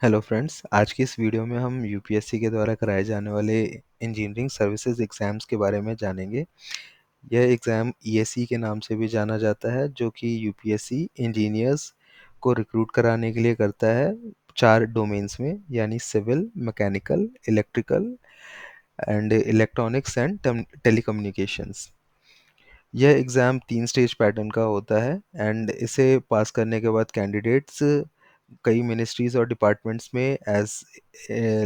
Hello friends, आज की इस वीडियो में हम यूपीएससी के द्वारा कराए जाने वाले इंजीनियरिंग सर्विसेज एग्ज़ाम्स के बारे में जानेंगे। यह एग्ज़ाम ईएसई के नाम से भी जाना जाता है, जो कि यूपीएससी इंजीनियर्स को रिक्रूट कराने के लिए करता है 4 डोमेन्स में, यानी civil, mechanical, electrical and electronics and telecommunications. यह एग्ज़ाम 3 स्टेज पैटर्न का होता है एंड इसे पास करने के बाद कैंडिडेट्स कई मिनिस्ट्रीज और डिपार्टमेंट्स में as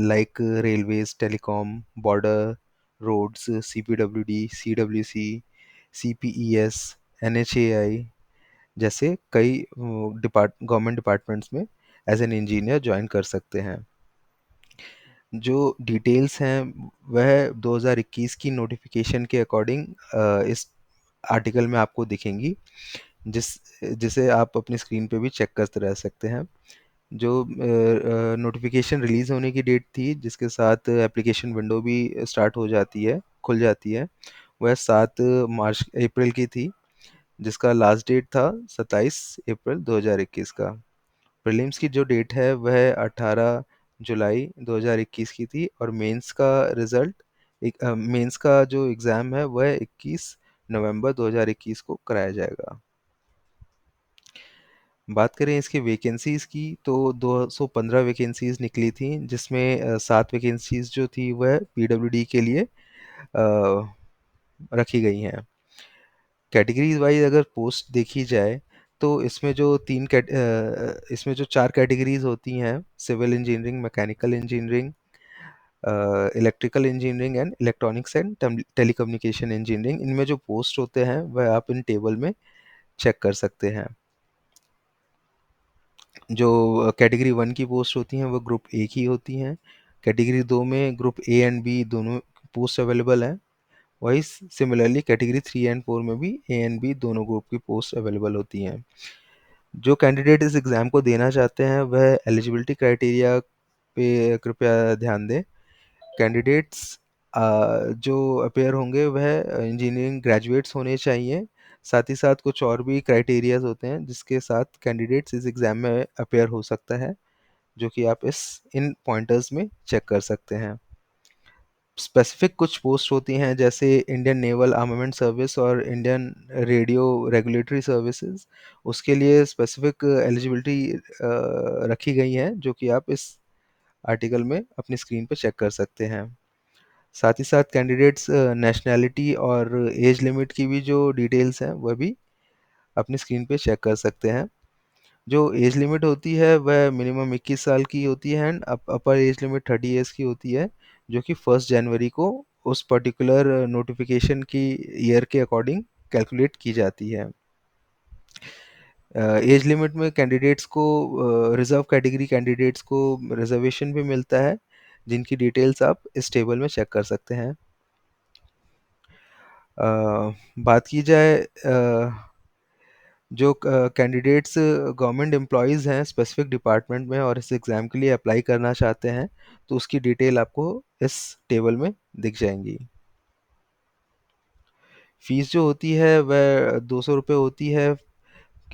like railways, telecom, border, roads, CPWD, CWC, CPES, NHAI जैसे कई गवर्नमेंट डिपार्टमेंट्स में एज एन इंजीनियर ज्वाइन कर सकते हैं। जो डिटेल्स हैं वह 2021 की नोटिफिकेशन के अकॉर्डिंग इस आर्टिकल में आपको दिखेंगी, जिसे आप अपनी स्क्रीन पे भी चेक करते रह सकते हैं। जो नोटिफिकेशन रिलीज़ होने की डेट थी, जिसके साथ एप्लीकेशन विंडो भी स्टार्ट हो जाती है, खुल जाती है, वह 7 मार्च अप्रैल की थी, जिसका लास्ट डेट था 27 अप्रैल 2021 का। प्रीलिम्स की जो डेट है वह 18 जुलाई 2021 की थी और मेंस का जो एग्ज़ाम है वह 21 नवंबर 2021 को कराया जाएगा। बात करें इसकी वैकेंसीज़ की, तो 215 वैकेंसीज़ निकली थी, जिसमें 7 वैकेंसीज़ जो थी वह पीडब्ल्यूडी के लिए रखी गई हैं। कैटेगरीज वाइज अगर पोस्ट देखी जाए, तो इसमें जो 4 कैटेगरीज होती हैं, civil engineering, mechanical engineering, electrical engineering and electronics and telecommunication engineering, इनमें जो पोस्ट होते हैं वह आप इन टेबल में चेक कर सकते हैं। जो कैटेगरी 1 की पोस्ट होती हैं वो ग्रुप ए की होती हैं। कैटेगरी 2 में ग्रुप ए एंड बी दोनों पोस्ट अवेलेबल हैं। वही सिमिलरली कैटेगरी 3 एंड 4 में भी ए एंड बी दोनों ग्रुप की पोस्ट अवेलेबल होती हैं। जो कैंडिडेट इस एग्ज़ाम को देना चाहते हैं वह एलिजिबिलिटी क्राइटेरिया पे कृपया ध्यान दें। कैंडिडेट्स जो अपेयर होंगे वह इंजीनियरिंग ग्रेजुएट्स होने चाहिए। साथ ही साथ कुछ और भी क्राइटेरियाज होते हैं जिसके साथ कैंडिडेट्स इस एग्ज़ाम में अपेयर हो सकता है, जो कि आप इन पॉइंटर्स में चेक कर सकते हैं। स्पेसिफिक कुछ पोस्ट होती हैं, जैसे इंडियन नेवल आर्मामेंट सर्विस और इंडियन रेडियो रेगुलेटरी सर्विसेज। उसके लिए स्पेसिफिक एलिजिबिलिटी रखी गई हैं, जो कि आप इस आर्टिकल में अपनी स्क्रीन पर चेक कर सकते हैं। साथ ही साथ कैंडिडेट्स नेशनैलिटी और एज लिमिट की भी जो डिटेल्स हैं वह भी अपनी स्क्रीन पे चेक कर सकते हैं। जो एज लिमिट होती है वह मिनिमम 21 साल की होती है and upper age limit 30 years की होती है, जो कि 1 जनवरी को उस पर्टिकुलर नोटिफिकेशन की ईयर के अकॉर्डिंग कैलकुलेट की जाती है। एज लिमिट में कैंडिडेट्स को रिजर्व कैटेगरी कैंडिडेट्स को रिजर्वेशन भी मिलता है, जिनकी डिटेल्स आप इस टेबल में चेक कर सकते हैं। बात की जाए जो कैंडिडेट्स गवर्नमेंट एम्प्लॉयज़ हैं स्पेसिफिक डिपार्टमेंट में और इस एग्ज़ाम के लिए अप्लाई करना चाहते हैं, तो उसकी डिटेल आपको इस टेबल में दिख जाएंगी। फ़ीस जो होती है वह 200 रुपये होती है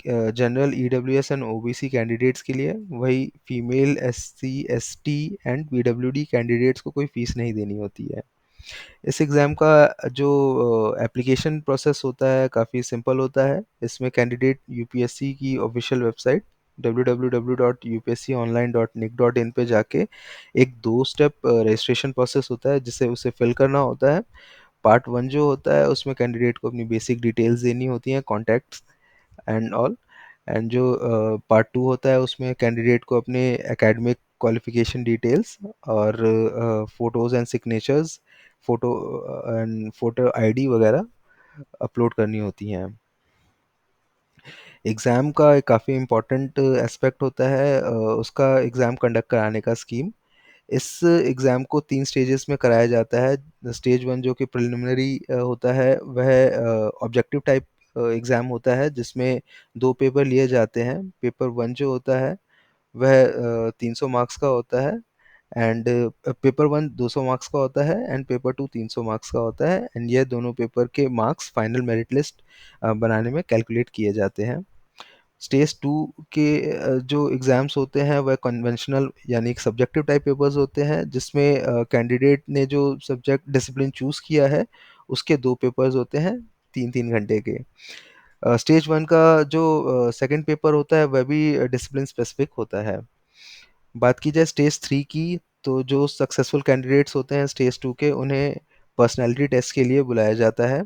general, EWS and OBC candidates के लिए। वही female, SC, ST and PWD candidates को कोई फ़ीस नहीं देनी होती है। इस एग्ज़ाम का जो एप्लीकेशन प्रोसेस होता है काफ़ी सिंपल होता है। इसमें कैंडिडेट यूपीएससी की ऑफिशियल वेबसाइट www.upsconline.nic.in पे जाके एक 2 स्टेप रजिस्ट्रेशन प्रोसेस होता है, जिसे उसे फिल करना होता है। पार्ट 1 जो होता है उसमें कैंडिडेट को अपनी बेसिक डिटेल्स देनी होती हैं, कॉन्टैक्ट्स एंड ऑल। एंड जो पार्ट 2 होता है उसमें कैंडिडेट को अपने एकेडमिक क्वालिफिकेशन डिटेल्स और photos and signatures, photo and photo ID वगैरह अपलोड करनी होती हैं। एग्ज़ाम का एक काफ़ी इम्पोर्टेंट एस्पेक्ट होता है उसका एग्ज़ाम कंडक्ट कराने का स्कीम। इस एग्ज़ाम को 3 स्टेजेस में कराया जाता है। स्टेज 1 जो कि प्रिलिमिनरी होता है वह ऑब्जेक्टिव टाइप एग्ज़ाम होता है, जिसमें 2 पेपर लिए जाते हैं। पेपर 1 जो होता है वह 300 मार्क्स का होता है एंड पेपर 1 200 मार्क्स का होता है एंड पेपर 2 300 मार्क्स का होता है एंड ये दोनों पेपर के मार्क्स फाइनल मेरिट लिस्ट बनाने में कैलकुलेट किए जाते हैं। स्टेज 2 के जो एग्ज़ाम्स होते हैं वह कन्वेंशनल यानी कि सब्जेक्टिव टाइप पेपर्स होते हैं, जिसमें कैंडिडेट ने जो सब्जेक्ट डिसिप्लिन चूज़ किया है उसके 2 पेपर्स होते हैं 3-3 घंटे के। स्टेज 1 का जो सेकंड पेपर होता है वह भी डिसिप्लिन स्पेसिफिक होता है। बात की जाए स्टेज 3 की, तो जो सक्सेसफुल कैंडिडेट्स होते हैं स्टेज 2 के, उन्हें पर्सनैलिटी टेस्ट के लिए बुलाया जाता है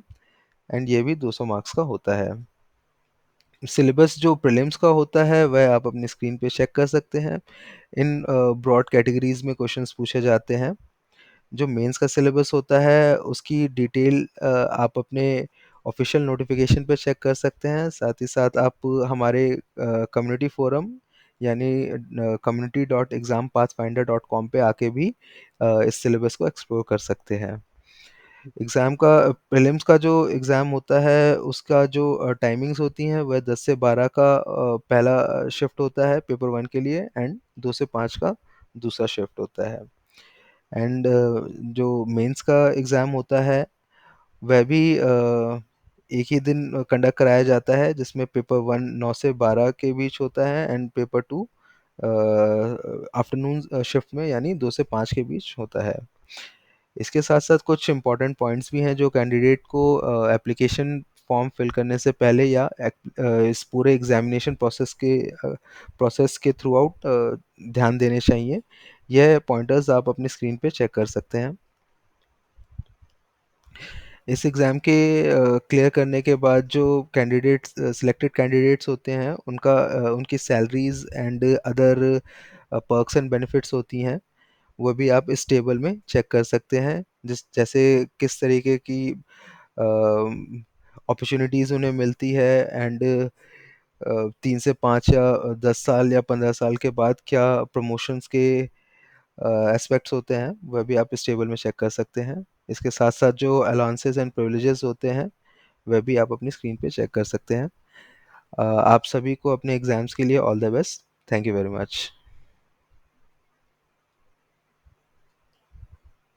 एंड ये भी 200 मार्क्स का होता है। सिलेबस जो प्रीलिम्स का होता है वह आप अपनी स्क्रीन पे चेक कर सकते हैं। इन ब्रॉड कैटेगरीज में क्वेश्चंस पूछे जाते हैं। जो मेंस का सिलेबस होता है उसकी डिटेल आप अपने ऑफिशियल नोटिफिकेशन पे चेक कर सकते हैं। साथ ही साथ आप हमारे कम्युनिटी फोरम यानी community.exampathfinder.com पे आके भी इस सिलेबस को एक्सप्लोर कर सकते हैं। एग्ज़ाम का प्रीलिम्स का जो एग्ज़ाम होता है उसका जो टाइमिंग्स होती हैं वह 10 से 12 का पहला शिफ्ट होता है पेपर 1 के लिए, एंड 2 से 5 का दूसरा शिफ्ट होता है। एंड जो मेंस का एग्ज़ाम होता है वह भी एक ही दिन कंडक्ट कराया जाता है, जिसमें पेपर 1 9 से 12 के बीच होता है एंड पेपर 2 आफ्टरनून शिफ्ट में यानी 2 से 5 के बीच होता है। इसके साथ-साथ कुछ इम्पोर्टेंट पॉइंट्स भी हैं जो कैंडिडेट को एप्लीकेशन फॉर्म फिल करने से पहले या इस पूरे एग्ज़ामिनेशन प्रोसेस के थ्रू आउट ध्यान देने चाहिए। यह पॉइंटर्स आप अपनी स्क्रीन पे चेक कर सकते हैं। इस एग्ज़ाम के क्लियर करने के बाद जो कैंडिडेट्स सिलेक्टेड कैंडिडेट्स होते हैं उनकी salaries and other perks and benefits होती हैं, वो भी आप इस टेबल में चेक कर सकते हैं। जैसे किस तरीके की अपॉर्चुनिटीज़ उन्हें मिलती है एंड 3 से 5 या 10 साल या 15 साल के बाद क्या प्रमोशंस के एस्पेक्ट्स होते हैं, वह भी आप इस टेबल में चेक कर सकते हैं। इसके साथ-साथ जो अलाउंसेस एंड प्रिविलेजेस होते हैं, वह भी आप अपनी स्क्रीन पे चेक कर सकते हैं। आप सभी को अपने एग्ज़ाम्स के लिए all the best. Thank you very much.